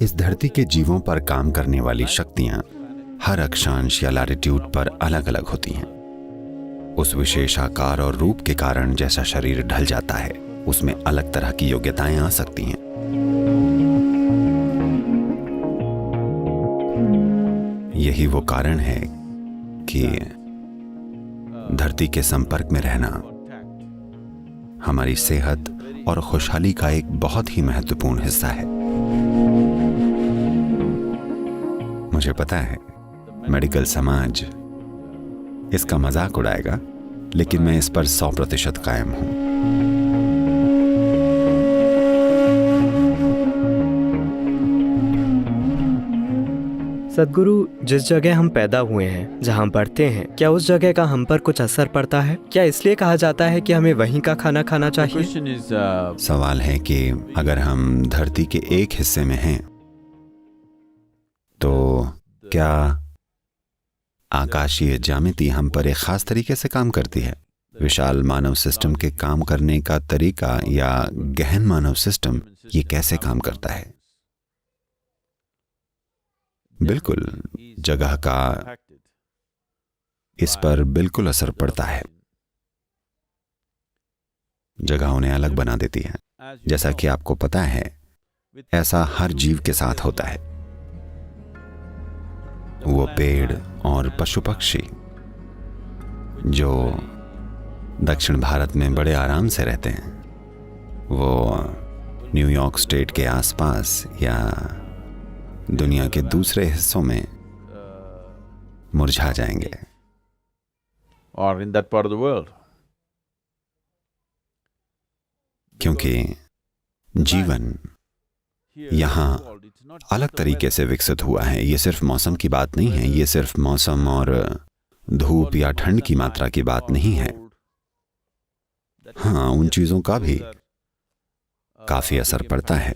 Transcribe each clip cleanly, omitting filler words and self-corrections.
इस धरती के जीवों पर काम करने वाली शक्तियां हर अक्षांश या लैटिट्यूड पर अलग अलग होती हैं। उस विशेष आकार और रूप के कारण जैसा शरीर ढल जाता है, उसमें अलग तरह की योग्यताएं आ सकती हैं। यही वो कारण है कि धरती के संपर्क में रहना हमारी सेहत और खुशहाली का एक बहुत ही महत्वपूर्ण हिस्सा है। मुझे पता है मेडिकल समाज इसका मजाक उड़ाएगा, लेकिन मैं इस पर 100% कायम हूं। सद्गुरु, जिस जगह हम पैदा हुए हैं, जहाँ बढ़ते हैं, क्या उस जगह का हम पर कुछ असर पड़ता है? क्या इसलिए कहा जाता है कि हमें वहीं का खाना खाना चाहिए? सवाल है कि अगर हम धरती के एक हिस्से में हैं, तो क्या आकाशीय ज्यामिति हम पर एक खास तरीके से काम करती है? विशाल मानव सिस्टम के काम करने का तरीका या गहन मानव सिस्टम ये कैसे काम करता है? बिल्कुल, जगह का इस पर बिल्कुल असर पड़ता है। जगह उन्हें अलग बना देती है। जैसा कि आपको पता है, ऐसा हर जीव के साथ होता है। वो पेड़ और पशु पक्षी जो दक्षिण भारत में बड़े आराम से रहते हैं, वो न्यूयॉर्क स्टेट के आसपास या दुनिया के दूसरे हिस्सों में मुरझा जाएंगे। or in that part of the world. क्योंकि जीवन यहाँ अलग तरीके से विकसित हुआ है। ये सिर्फ मौसम की बात नहीं है, ये सिर्फ मौसम और धूप या ठंड की मात्रा की बात नहीं है। हाँ, उन चीजों का भी काफी असर पड़ता है,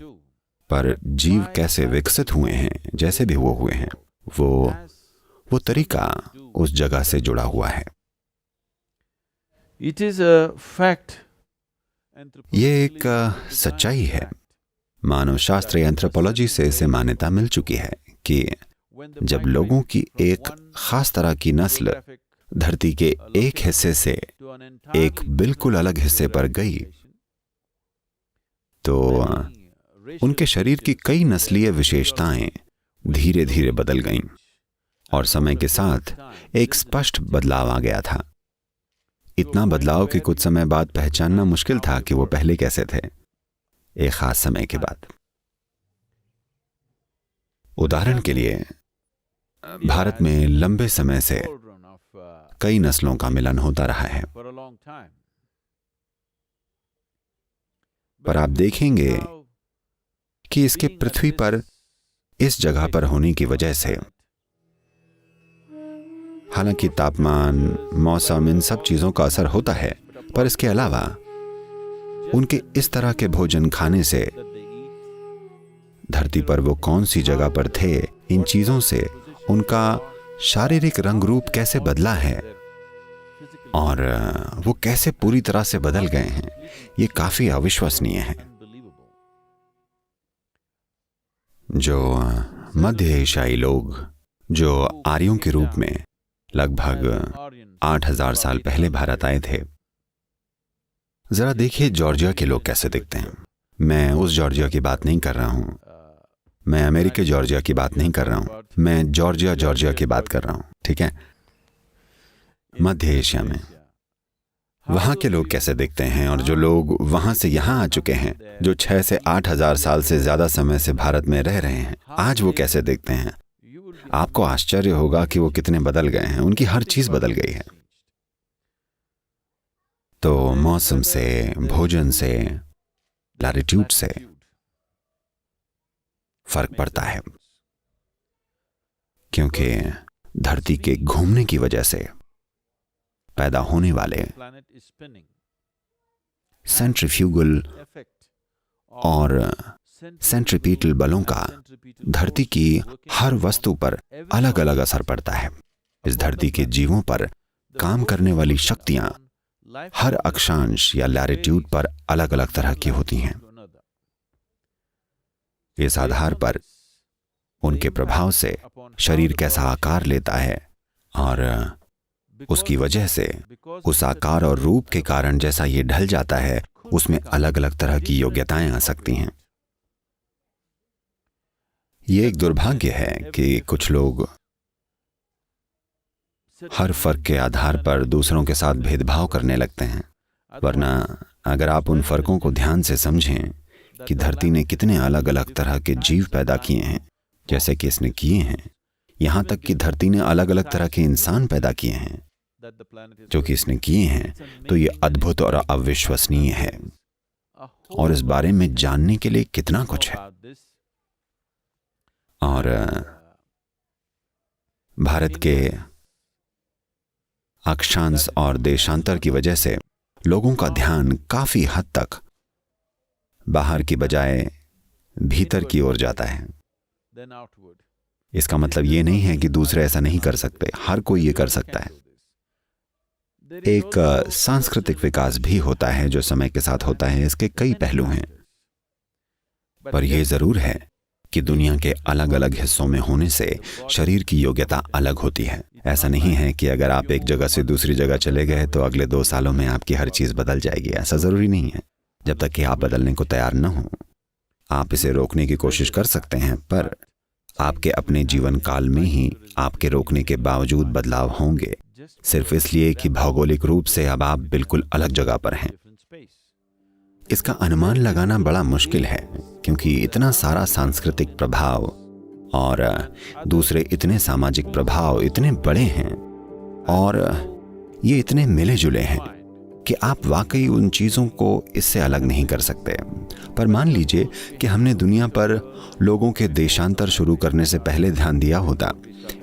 पर जीव कैसे विकसित हुए हैं, जैसे भी वो हुए हैं, वो तरीका उस जगह से जुड़ा हुआ है। It is a fact. ये एक सच्चाई है। मानव शास्त्र या एंथ्रोपोलॉजी से इसे मान्यता मिल चुकी है कि जब लोगों की एक खास तरह की नस्ल धरती के एक हिस्से से एक बिल्कुल अलग हिस्से पर गई, तो उनके शरीर की कई नस्लीय विशेषताएं धीरे धीरे बदल गईं और समय के साथ एक स्पष्ट बदलाव आ गया था। इतना बदलाव कि कुछ समय बाद पहचानना मुश्किल था कि वो पहले कैसे थे, एक खास समय के बाद। उदाहरण के लिए, भारत में लंबे समय से कई नस्लों का मिलन होता रहा है, पर आप देखेंगे कि इसके पृथ्वी पर इस जगह पर होने की वजह से, हालांकि तापमान, मौसम, इन सब चीजों का असर होता है, पर इसके अलावा उनके इस तरह के भोजन खाने से धरती पर वो कौन सी जगह पर थे, इन चीजों से उनका शारीरिक रंग रूप कैसे बदला है और वो कैसे पूरी तरह से बदल गए हैं, ये काफी अविश्वसनीय है। जो मध्य एशियाई लोग जो आर्यों के रूप में लगभग 8000 साल पहले भारत आए थे, जरा देखिए जॉर्जिया के लोग कैसे दिखते हैं। मैं उस जॉर्जिया की बात नहीं कर रहा हूं, मैं अमेरिकी जॉर्जिया की बात नहीं कर रहा हूं, मैं जॉर्जिया की बात कर रहा हूं, ठीक है? मध्य एशिया में वहां के लोग कैसे दिखते हैं, और जो लोग वहां से यहां आ चुके हैं, जो 6 से 8000 साल से ज्यादा समय से भारत में रह रहे हैं, आज वो कैसे दिखते हैं। आपको आश्चर्य होगा कि वो कितने बदल गए हैं, उनकी हर चीज बदल गई है। तो मौसम से, भोजन से, लैटिट्यूड से फर्क पड़ता है, क्योंकि धरती के घूमने की वजह से पैदा होने वाले सेंट्रीफ्यूगल और सेंट्रीपीटल बलों का धरती की हर वस्तु पर अलग अलग असर पड़ता है। इस धरती के जीवों पर काम करने वाली शक्तियां हर अक्षांश या लैटिट्यूड पर अलग अलग तरह की होती हैं। इस आधार पर उनके प्रभाव से शरीर कैसा आकार लेता है, और उसकी वजह से उस आकार और रूप के कारण जैसा ये ढल जाता है, उसमें अलग अलग तरह की योग्यताएं आ सकती हैं। ये एक दुर्भाग्य है कि कुछ लोग हर फर्क के आधार पर दूसरों के साथ भेदभाव करने लगते हैं। वरना अगर आप उन फर्कों को ध्यान से समझें कि धरती ने कितने अलग अलग तरह के जीव पैदा किए हैं, जैसे कि इसने किए हैं, यहाँ तक कि धरती ने अलग अलग तरह के इंसान पैदा किए हैं जो कि इसने किए हैं, तो ये अद्भुत और अविश्वसनीय है। और इस बारे में जानने के लिए कितना कुछ है। और भारत के अक्षांश और देशांतर की वजह से लोगों का ध्यान काफी हद तक बाहर की बजाय भीतर की ओर जाता है। इसका मतलब ये नहीं है कि दूसरे ऐसा नहीं कर सकते, हर कोई ये कर सकता है। एक सांस्कृतिक विकास भी होता है जो समय के साथ होता है। इसके कई पहलू हैं, पर यह जरूर है कि दुनिया के अलग अलग हिस्सों में होने से शरीर की योग्यता अलग होती है। ऐसा नहीं है कि अगर आप एक जगह से दूसरी जगह चले गए तो अगले 2 सालों में आपकी हर चीज बदल जाएगी। ऐसा जरूरी नहीं है। जब तक कि आप बदलने को तैयार न हो, आप इसे रोकने की कोशिश कर सकते हैं, पर आपके अपने जीवन काल में ही आपके रोकने के बावजूद बदलाव होंगे, सिर्फ इसलिए कि भौगोलिक रूप से अब आप बिल्कुल अलग जगह पर हैं। इसका अनुमान लगाना बड़ा मुश्किल है, क्योंकि इतना सारा सांस्कृतिक प्रभाव और दूसरे इतने सामाजिक प्रभाव इतने बड़े हैं और ये इतने मिले जुले हैं कि आप वाकई उन चीज़ों को इससे अलग नहीं कर सकते। पर मान लीजिए कि हमने दुनिया पर लोगों के देशांतर शुरू करने से पहले ध्यान दिया होता,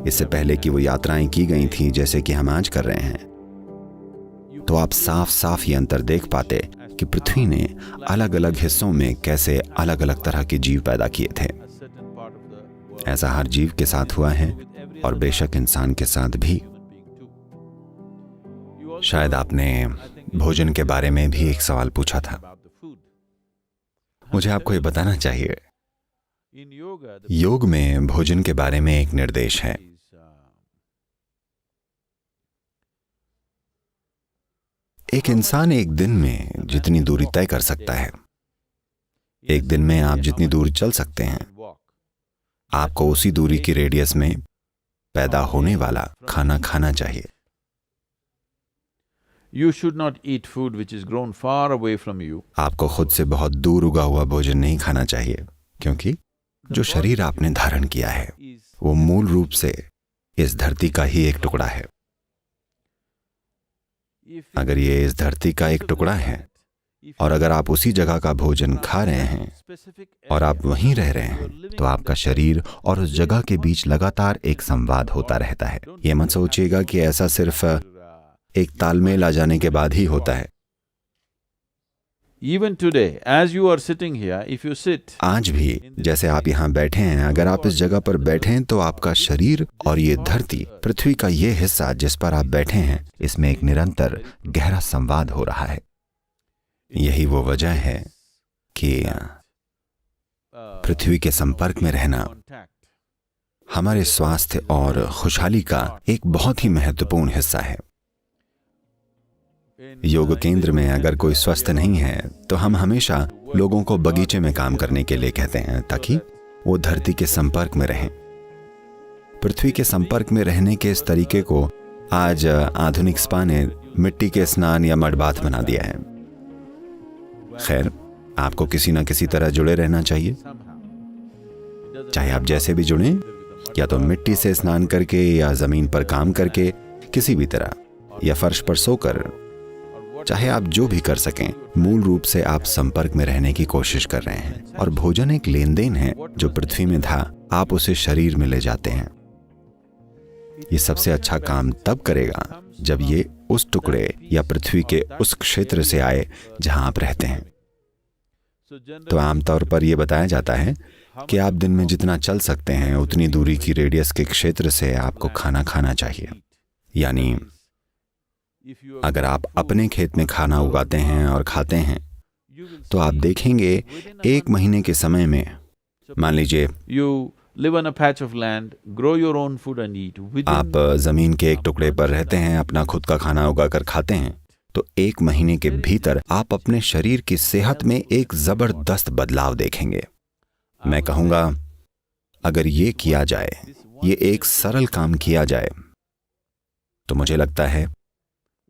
इससे पहले कि वो यात्राएं की गई थी जैसे कि हम आज कर रहे हैं, तो आप साफ साफ ये अंतर देख पाते कि पृथ्वी ने अलग अलग हिस्सों में कैसे अलग अलग तरह के जीव पैदा किए थे। ऐसा हर जीव के साथ हुआ है और बेशक इंसान के साथ भी। शायद आपने भोजन के बारे में भी एक सवाल पूछा था। मुझे आपको ये बताना चाहिए, योग में भोजन के बारे में एक निर्देश है। एक इंसान एक दिन में जितनी दूरी तय कर सकता है, एक दिन में आप जितनी दूर चल सकते हैं, आपको उसी दूरी की रेडियस में पैदा होने वाला खाना खाना चाहिए। You should not eat food which is grown far away from you. आपको खुद से बहुत दूर उगा हुआ भोजन नहीं खाना चाहिए, क्योंकि जो शरीर आपने धारण किया है वो मूल रूप से इस धरती का ही एक टुकड़ा है। अगर ये इस धरती का एक टुकड़ा है और अगर आप उसी जगह का भोजन खा रहे हैं और आप वहीं रह रहे हैं, तो आपका शरीर और उस जगह के बीच लगातार एक संवाद होता रहता है। ये मत सोचिएगा कि ऐसा सिर्फ एक तालमेल आ जाने के बाद ही होता है। Even today, as you are sitting here, if you sit, आज भी जैसे आप यहाँ बैठे हैं, अगर आप इस जगह पर बैठें तो आपका शरीर और ये धरती, पृथ्वी का ये हिस्सा जिस पर आप बैठे हैं, इसमें एक निरंतर गहरा संवाद हो रहा है। यही वो वजह है कि पृथ्वी के संपर्क में रहना हमारे स्वास्थ्य और खुशहाली का एक बहुत ही महत्वपूर्ण हिस्सा है। योग केंद्र में अगर कोई स्वस्थ नहीं है तो हम हमेशा लोगों को बगीचे में काम करने के लिए कहते हैं, ताकि वो धरती के संपर्क में रहें। पृथ्वी के संपर्क में रहने के इस तरीके को आज आधुनिक स्पा ने मिट्टी के स्नान या मड बाथ बना दिया है। खैर, आपको किसी ना किसी तरह जुड़े रहना चाहिए, चाहे आप जैसे भी जुड़ें, या तो मिट्टी से स्नान करके या जमीन पर काम करके, किसी भी तरह, या फर्श पर सोकर, चाहे आप जो भी कर सकें, मूल रूप से आप संपर्क में रहने की कोशिश कर रहे हैं। और भोजन एक लेन देन है, जो पृथ्वी में था आप उसे शरीर में ले जाते हैं। ये सबसे अच्छा काम तब करेगा जब ये उस टुकड़े या पृथ्वी के उस क्षेत्र से आए जहां आप रहते हैं। तो आमतौर पर यह बताया जाता है कि आप दिन में जितना चल सकते हैं उतनी दूरी की रेडियस के क्षेत्र से आपको खाना खाना चाहिए। यानी अगर आप अपने खेत में खाना उगाते हैं और खाते हैं, तो आप देखेंगे 1 महीने के समय में, मान लीजिए live on a patch of land, grow your own food and eat. आप जमीन के एक टुकड़े पर रहते हैं, अपना खुद का खाना उगाकर खाते हैं, तो 1 महीने के भीतर आप अपने शरीर की सेहत में एक जबरदस्त बदलाव देखेंगे। मैं कहूंगा, अगर ये किया जाए, ये एक सरल काम किया जाए, तो मुझे लगता है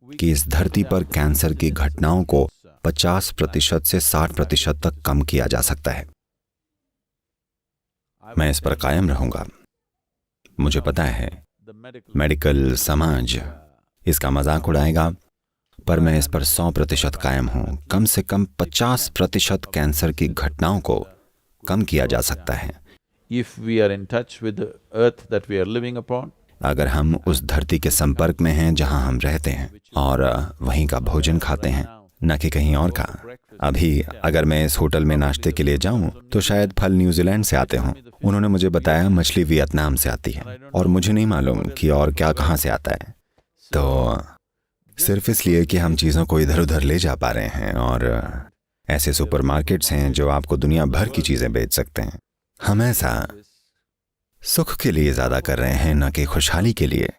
कि इस धरती पर कैंसर की घटनाओं को 50% से 60% तक कम किया जा सकता है। मैं इस पर कायम रहूंगा। मुझे पता है मेडिकल समाज इसका मजाक उड़ाएगा, पर मैं इस पर 100% कायम हूं। कम से कम 50% कैंसर की घटनाओं को कम किया जा सकता है If we are in touch with the earth that we are living upon, अगर हम उस धरती के संपर्क में हैं जहां हम रहते हैं और वहीं का भोजन खाते हैं, न कि कहीं और का। अभी अगर मैं इस होटल में नाश्ते के लिए जाऊं तो शायद फल न्यूजीलैंड से आते हों। उन्होंने मुझे बताया मछली वियतनाम से आती है, और मुझे नहीं मालूम कि और क्या कहाँ से आता है। तो सिर्फ इसलिए कि हम चीज़ों को इधर उधर ले जा पा रहे हैं, और ऐसे सुपरमार्केट्स हैं जो आपको दुनिया भर की चीज़ें बेच सकते हैं। हम ऐसा सुख के लिए ज़्यादा कर रहे हैं, न कि खुशहाली के लिए।